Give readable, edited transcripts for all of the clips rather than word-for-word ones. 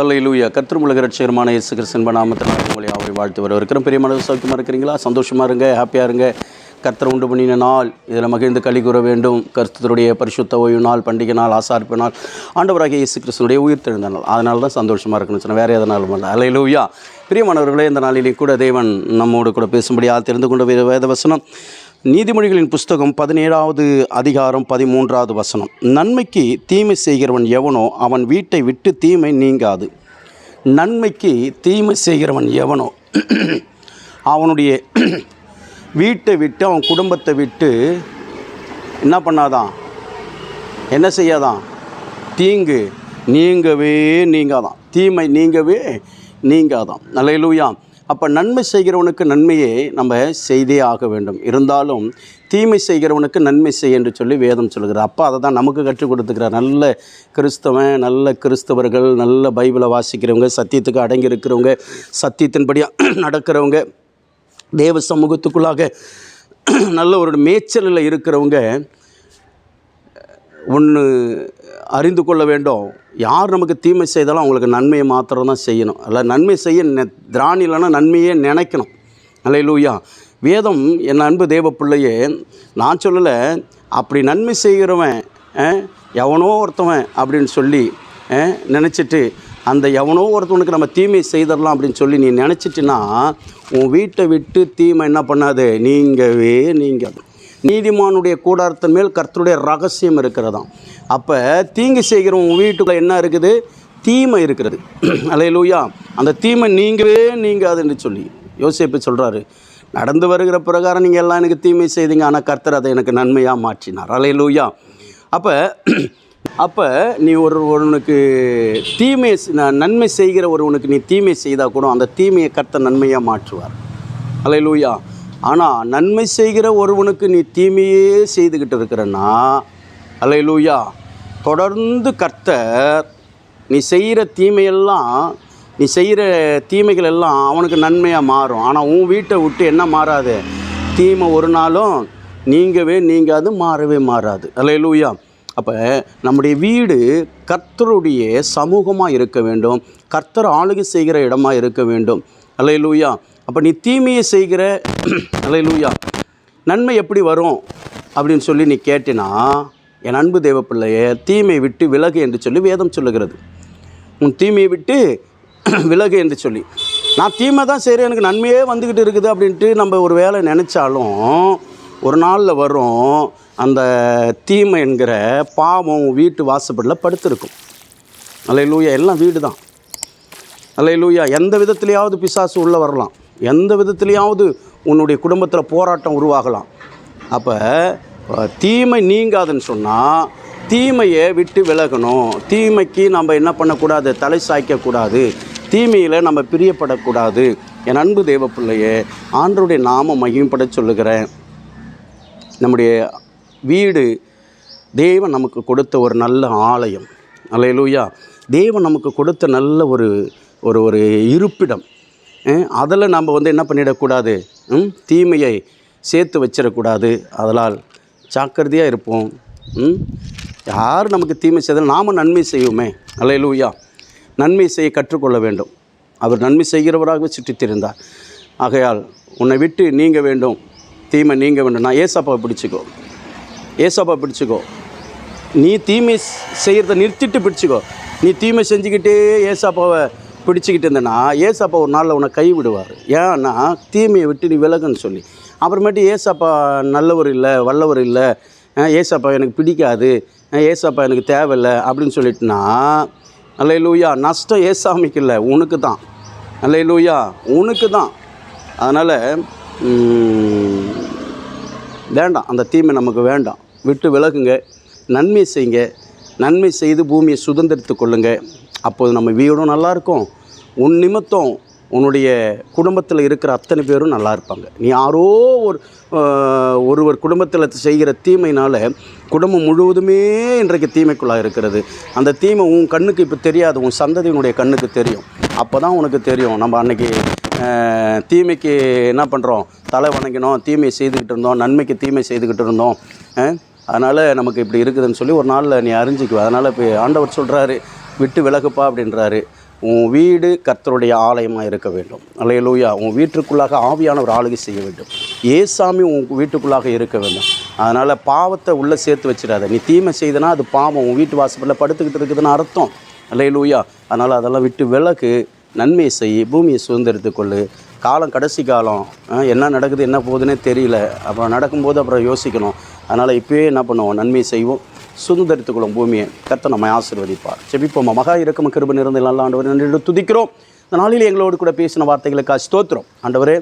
அல்லேலூயா. கர்த்தரும் உலக இரட்சகருமான இயேசு கிறிஸ்துவின் நாமத்தில் உங்களை அவரை வாழ்த்து வரவேற்கிறோம். பிரியமான சௌக்கியமாக இருக்கிறீங்களா? சந்தோஷமாக இருங்க, ஹாப்பியாக இருங்க. கர்த்தர் உண்டு பண்ணின நாள், இதில் மகிழ்ந்து களி கூற வேண்டும். கர்த்தருடைய பரிசுத்த ஓய்வு நாள், பண்டிகை நாள், ஆசாரிப்பு நாள், ஆண்டவராகிய இயேசு கிறிஸ்துனுடைய உயிர்த்தெழுந்த நாள். அதனால தான் சந்தோஷமாக இருக்கணும்னு சொன்னால் வேறு எதனாலும் இல்லை. அல்லேலூயா. பிரியமானவர்களே, இந்த நாளிலே கூட தேவன் நம்மோடு கூட பேசும்படியாக தெரிந்து கொண்ட வேத வசனம் நீதிமொழிகளின் புஸ்தகம் 17வது அதிகாரம் 13வது வசனம். நன்மைக்கு தீமை செய்கிறவன் எவனோ அவன் வீட்டை விட்டு தீமை நீங்காது. நன்மைக்கு தீமை செய்கிறவன் எவனோ அவனுடைய வீட்டை விட்டு, அவன் குடும்பத்தை விட்டு என்ன பண்ணாதான், என்ன செய்யாதான், தீங்கு நீங்கவே நீங்காதான், தீமை நீங்கவே நீங்காதான். அல்லேலூயா. அப்போ நன்மை செய்கிறவனுக்கு நன்மையை நம்ம செய்தே ஆக வேண்டும். இருந்தாலும் தீமை செய்கிறவனுக்கு நன்மை செய் என்று சொல்லி வேதம் சொல்கிறார். அப்போ அதை தான் நமக்கு கற்றுக் கொடுத்துக்கிறார். நல்ல கிறிஸ்தவன், நல்ல கிறிஸ்தவர்கள், நல்ல பைபிளை வாசிக்கிறவங்க, சத்தியத்துக்கு அடங்கி இருக்கிறவங்க, சத்தியத்தின்படியாக நடக்கிறவங்க, தேவ சமூகத்துக்குள்ளாக நல்ல ஒரு மேய்ச்சலில் இருக்கிறவங்க ஒன்று அறிந்து கொள்ள வேண்டும். யார் நமக்கு தீமை செய்தாலும் அவங்களுக்கு நன்மையை மாத்திரம் தான் செய்யணும். அல்ல, நன்மை செய்ய திராணி இல்லைன்னா நன்மையே நினைக்கணும். அல்லேலூயா. வேதம் என் அன்பு தேவ பிள்ளையே, நான் சொல்லலை, அப்படி நன்மை செய்கிறவன் எவனோ ஒருத்தவன் அப்படின்னு சொல்லி நினச்சிட்டு அந்த எவனோ ஒருத்தவனுக்கு நம்ம தீமை செய்திடலாம் அப்படின்னு சொல்லி நீ நினச்சிட்டின்னா உன் வீட்டை விட்டு தீமை என்ன பண்ணாது, நீங்கவே நீங்காது. நீதிமானுடைய கூடாரத்தின் மேல் கர்த்தருடைய ரகசியம் இருக்கிறதாம். அப்போ தீங்கு செய்கிறவன் உன் வீட்டுக்குள்ளே என்ன இருக்குது, தீமை இருக்கிறது. அல்லேலூயா. அந்த தீமை நீங்கவே நீங்காதுன்னு சொல்லி யோசேப்பு சொல்கிறாரு. நடந்து வருகிற பிரகாரம் நீங்கள் எல்லாம் எனக்கு தீமை செய்தீங்க, ஆனால் கர்த்தர் அதை எனக்கு நன்மையாக மாற்றினார். அல்லேலூயா. அப்போ நீ ஒருவனுக்கு தீமை நன்மை செய்கிற ஒருவனுக்கு நீ தீமை செய்தால் கூட அந்த தீமையை கர்த்தர் நன்மையாக மாற்றுவார். அல்லேலூயா. ஆனால் நன்மை செய்கிற ஒருவனுக்கு நீ தீமையே செய்துக்கிட்டு இருக்கிறன்னா, அல்லேலூயா, தொடர்ந்து கர்த்தர் நீ செய்கிற தீமையெல்லாம், நீ செய்கிற தீமைகள் எல்லாம் அவனுக்கு நன்மையாக மாறும். ஆனால் உன் வீட்டை விட்டு என்ன மாறாது, தீமை ஒரு நாளும் நீங்கவே நீங்காது, மாறவே மாறாது. அல்லேலூயா. அப்போ நம்முடைய வீடு கர்த்தருடைய சமூகமாக இருக்க வேண்டும், கர்த்தர் ஆளுகை செய்கிற இடமாக இருக்க வேண்டும். அல்லேலூயா. அப்போ நீ தீமையை செய்கிற, அல்லேலூயா, நன்மை எப்படி வரும் அப்படின்னு சொல்லி நீ கேட்டினா, என் அன்பு தேவ பிள்ளையே, தீமையை விட்டு விலகு என்று சொல்லி வேதம் சொல்லுகிறது. உன் தீமையை விட்டு விலகு என்று சொல்லி, நான் தீமை தான் செய்கிறேன், எனக்கு நன்மையே வந்துக்கிட்டு இருக்குது அப்படின்ட்டு நம்ம ஒரு வேலை நினச்சாலும் ஒரு நாளில் வரும், அந்த தீமை என்கிற பாவம் வீட்டு வாசப்படில் படுத்திருக்கும். அல்லேலூயா. எல்லாம் வீடு தான். அல்லேலூயா. எந்த விதத்துலையாவது பிசாசு உள்ளே வரலாம், எந்த விதத்துலையாவது உன்னுடைய குடும்பத்தில் போராட்டம் உருவாகலாம். அப்போ தீமை நீங்காதுன்னு சொன்னால் தீமையை விட்டு விலகணும். தீமைக்கு நம்ம என்ன பண்ணக்கூடாது, தலை சாய்க்கக்கூடாது, தீமையில் நம்ம பிரியப்படக்கூடாது. என் அன்பு தேவ பிள்ளையே, ஆண்டவருடைய நாம மகிமைப்பட சொல்லுகிறேன். நம்முடைய வீடு தேவன் நமக்கு கொடுத்த ஒரு நல்ல ஆலயம். அல்லேலூயா. தேவன் நமக்கு கொடுத்த நல்ல ஒரு ஒரு இருப்பிடம். அதில் நம்ம என்ன பண்ணிடக்கூடாது, தீமையை சேர்த்து வச்சிடக்கூடாது. அதனால் ஜாக்கிரதையாக இருப்போம். யார் நமக்கு தீமை செய்தாலும் நாம் நன்மை செய்வோமே. அல்லேலூயா. நன்மை செய்ய கற்றுக்கொள்ள வேண்டும். அவர் நன்மை செய்கிறவராகவே சுற்றித் திரிந்தார். ஆகையால் உன்னை விட்டு நீங்க வேண்டும், தீமை நீங்க வேண்டும். நான் ஏசப்பாவை பிடிச்சிக்கோ, ஏசப்பா பிடிச்சிக்கோ. நீ தீமை செய்கிறத நிறுத்திட்டு பிடிச்சிக்கோ. நீ தீமை செஞ்சுக்கிட்டே ஏசப்பாவை பிடிச்சிக்கிட்டு இருந்தேன்னா ஏசப்பா ஒரு நாளில் உன்னை கை விடுவார். ஏன்னா தீமையை விட்டு நீ விலகுன்னு சொல்லி. அப்புறமேட்டு ஏசப்பா நல்லவர் இல்லை, வல்லவர் இல்லை, ஏசப்பா எனக்கு பிடிக்காது, ஏசப்பா எனக்கு தேவையில்லை அப்படின்னு சொல்லிட்டுனா, அல்லேலூயா, நஷ்டம் ஏசாமிக்கு இல்லை, உனக்கு தான். அல்லேலூயா, உனக்கு தான். அதனால் வேண்டாம், அந்த தீமை நமக்கு வேண்டாம். விட்டு விலகுங்க, நன்மை செய்யுங்க. நன்மை செய்து பூமியை சுதந்திரித்து கொள்ளுங்க. அப்போது நம்ம வீடும் நல்லாயிருக்கும், உன் நிமித்தம் உன்னுடைய குடும்பத்தில் இருக்கிற அத்தனை பேரும் நல்லா இருப்பாங்க. நீ யாரோ ஒருவர் குடும்பத்தில் செய்கிற தீமையினால் குடும்பம் முழுவதுமே இன்றைக்கு தீமைக்குள்ளாக இருக்கிறது. அந்த தீமை உன் கண்ணுக்கு இப்போ தெரியாது, உன் சந்ததியினுடைய கண்ணுக்கு தெரியும். அப்போ தான் உனக்கு தெரியும், நம்ம அன்றைக்கி தீமைக்கு என்ன பண்ணுறோம், தலை வணங்கினோம், தீமையை செய்துக்கிட்டு இருந்தோம், நன்மைக்கு தீமை செய்துக்கிட்டு இருந்தோம். அதனால் நமக்கு இப்படி இருக்குதுன்னு சொல்லி ஒரு நாளில் நீ அறிஞ்சிக்குவ. அதனால் இப்போ ஆண்டவர் சொல்கிறாரு, விட்டு விலகுப்பா அப்படின்றாரு. உன் வீடு கர்த்தருடைய ஆலயமாக இருக்க வேண்டும். அல்லேலூயா. உன் வீட்டுக்குள்ளாக ஆவியானவர் ஆளுகை செய்ய வேண்டும். ஏசாமி உன் வீட்டுக்குள்ளாக இருக்க வேண்டும். அதனால் பாவத்தை உள்ளே சேர்த்து வச்சிடாத. நீ தீமை செய்தனா அது பாவம் உன் வீட்டு வாசலில் படுத்துக்கிட்டு இருக்குதுன்னு அர்த்தம். அல்லேலூயா. அதனால் அதெல்லாம் விட்டு விலகு, நன்மையை செய், பூமியை சுதந்திரத்துக்கொள்ளு. காலம் கடைசி காலம், என்ன நடக்குது என்ன போகுதுன்னே தெரியல. அப்புறம் நடக்கும்போது அப்புறம் யோசிக்கணும். அதனால் இப்போயே என்ன பண்ணுவோம், நன்மையை செய்வோம், சுதந்திரத்துக்குள்ளும் பூமியை. கர்த்தர் நம்மை ஆசீர்வதிப்பார். ஜெபிப்போம். மகா இரக்கம் கிருபை நிறைந்த நல்ல ஆண்டவரே, நன்றி துதிக்கிறோம். இந்த நாளில் எங்களோடு கூட பேசின வார்த்தைகளுக்காக ஸ்தோத்திரம். ஆண்டவரே,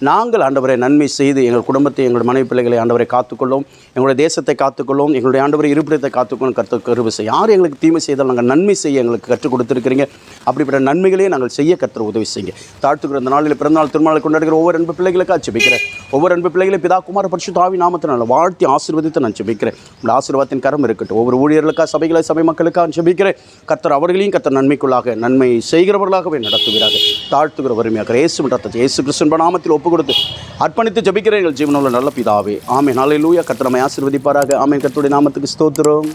நாங்கள் ஆண்டவரை நன்மை செய்து எங்கள் குடும்பத்தை, எங்களுடைய மனைவி பிள்ளைகளை ஆண்டவரை காத்துக்கொள்ளும், எங்களுடைய தேசத்தை காத்துக்கொள்ளும், எங்களுடைய ஆண்டவரை இருப்பிடத்தை காத்துக்கொள்ளும். கர்த்தர் கிருபை செய்ய. யார் எங்களுக்கு தீமை செய்தால் நாங்கள் நன்மை செய்ய எங்களுக்கு கற்றுக் கொடுத்துருக்கிறீங்க. அப்படிப்பட்ட நன்மைகளையே நாங்கள் செய்ய கர்த்தர் உதவி செய்யுங்க. தாழ்த்துக்கிற இந்த நாளில் பிறந்தநாள் திருமணம் கொண்டாடுகிற ஒவ்வொரு அன்பு பிள்ளைகளுக்காக ஜெபிக்கிறேன். ஒவ்வொரு அன்பு பிள்ளைகளை பிதா குமார பரிசுத்த ஆவி நாமத்தினால் வாழ்த்தி ஆசீர்வதித்து நான் ஜெபிக்கிறேன். உங்கள் ஆசீர்வாதத்தின் கரம் இருக்கட்டும். ஒவ்வொரு ஊழியர்களுக்காக, சபைகளை, சபை மக்களுக்காக ஜெபிக்கிறேன். கர்த்தர் அவர்களையும் கர்த்தர் நன்மைக்குள்ளாக, நன்மை செய்கிறவர்களாகவே நடத்துகிறாக. தாழ்த்துகிற வறுமையாக இயேசு கிறிஸ்துவின் நாமத்தில் ஒப்பு கொடுத்து அர்ப்பணித்து ஜெபிக்கிறேன் எங்கள் ஜீவனுள்ள நல்ல பிதாவே. ஆமென். ஹல்லேலூயா. கர்த்தர் நம்மை ஆசீர்வதிப்பாராக. ஆமென். கர்த்தருடைய நாமத்துக்கு ஸ்தோத்திரம்.